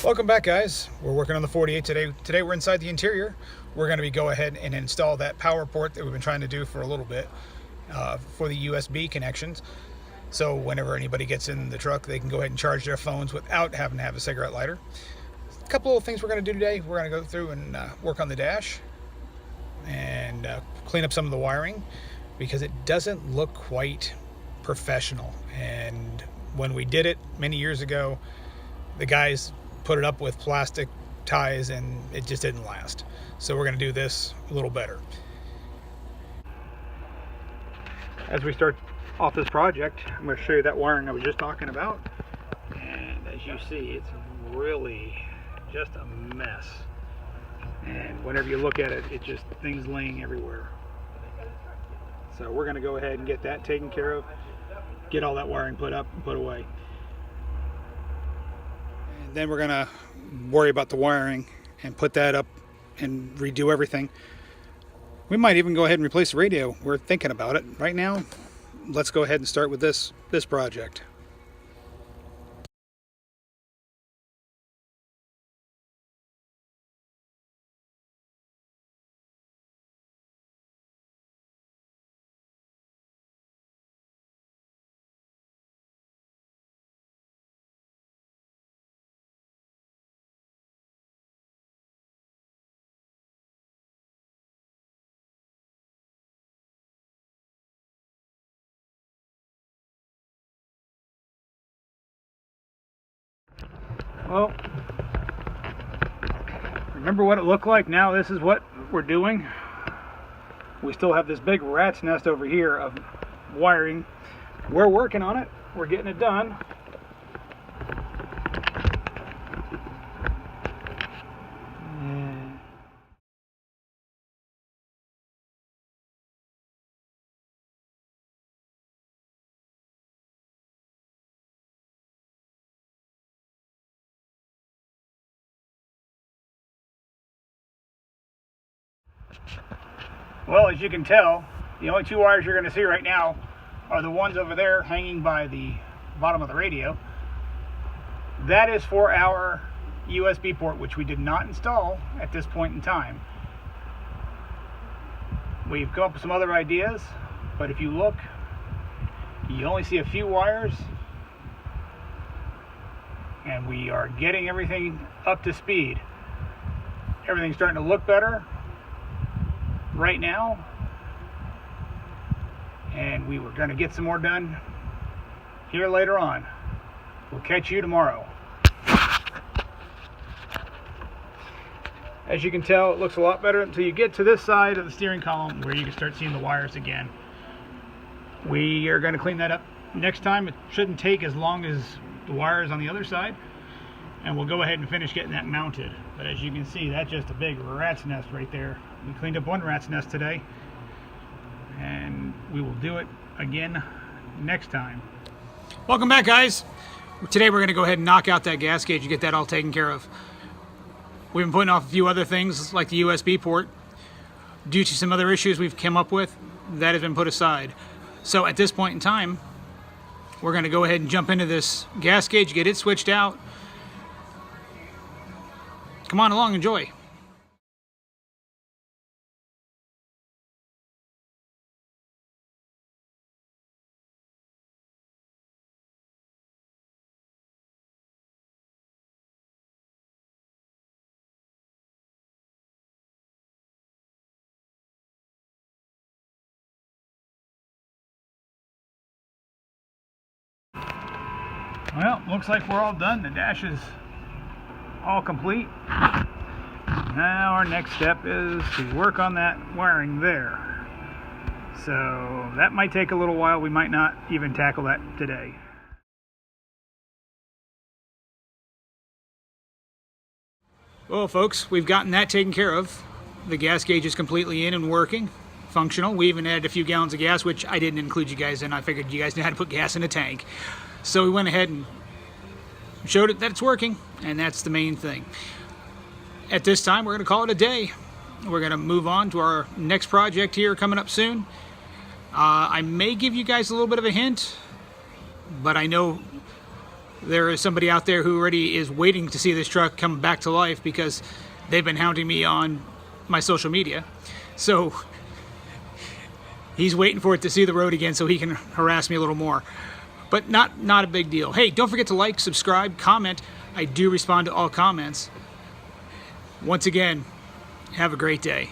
Welcome back, guys. We're working on the 48 today. Today we're inside the interior. We're going to go ahead and install that power port that we've been trying to do for a little bit for the USB connections. So whenever anybody gets in the truck, they can go ahead and charge their phones without having to have a cigarette lighter. A couple of things we're going to do today. We're going to go through and work on the dash and clean up some of the wiring because it doesn't look quite professional. And when we did it many years ago, the guys put it up with plastic ties and it just didn't last. So we're going to do this a little better. As we start off this project, I'm going to show you that wiring I was just talking about. And as you see, it's really just a mess. And whenever you look at it, it's just things laying everywhere. So we're going to go ahead and get that taken care of, get all that wiring put up and put away. And then we're going to worry about the wiring and put that up and redo everything. We might even go ahead and replace the radio. We're thinking about it. Right now, let's go ahead and start with this project. Well, remember what it looked like? Now this is what we're doing. We still have this big rat's nest over here of wiring. We're working on it. We're getting it done. Well, as you can tell, the only two wires you're going to see right now are the ones over there hanging by the bottom of the radio. That is for our USB port, which we did not install at this point in time. We've come up with some other ideas, but if you look, you only see a few wires, and we are getting everything up to speed. Everything's starting to look better right now, and we were going to get some more done here later on. We'll catch you tomorrow. As you can tell, it looks a lot better until you get to this side of the steering column where you can start seeing the wires again. We are going to clean that up next time. It shouldn't take as long as the wires on the other side, and we'll go ahead and finish getting that mounted. But as you can see, that's just a big rat's nest right there. We cleaned up one rat's nest today, and we will do it again next time. Welcome back, guys. Today we're going to go ahead and knock out that gas gauge and get that all taken care of. We've been putting off a few other things like the USB port. Due to some other issues we've come up with, that has been put aside. So at this point in time, we're going to go ahead and jump into this gas gauge, get it switched out. Come on along, enjoy. Well, looks like we're all done. The dash is all complete. Now our next step is to work on that wiring there. So that might take a little while. We might not even tackle that today. Well, folks, we've gotten that taken care of. The gas gauge is completely in and working, functional. We even added a few gallons of gas, which I didn't include you guys in. I figured you guys knew how to put gas in a tank. So we went ahead and showed it that it's working, and that's the main thing. At this time, we're going to call it a day. We're going to move on to our next project here coming up soon. I may give you guys a little bit of a hint, but I know there is somebody out there who already is waiting to see this truck come back to life because they've been hounding me on my social media. So he's waiting for it to see the road again so he can harass me a little more. But not a big deal. Hey, don't forget to like, subscribe, comment. I do respond to all comments. Once again, have a great day.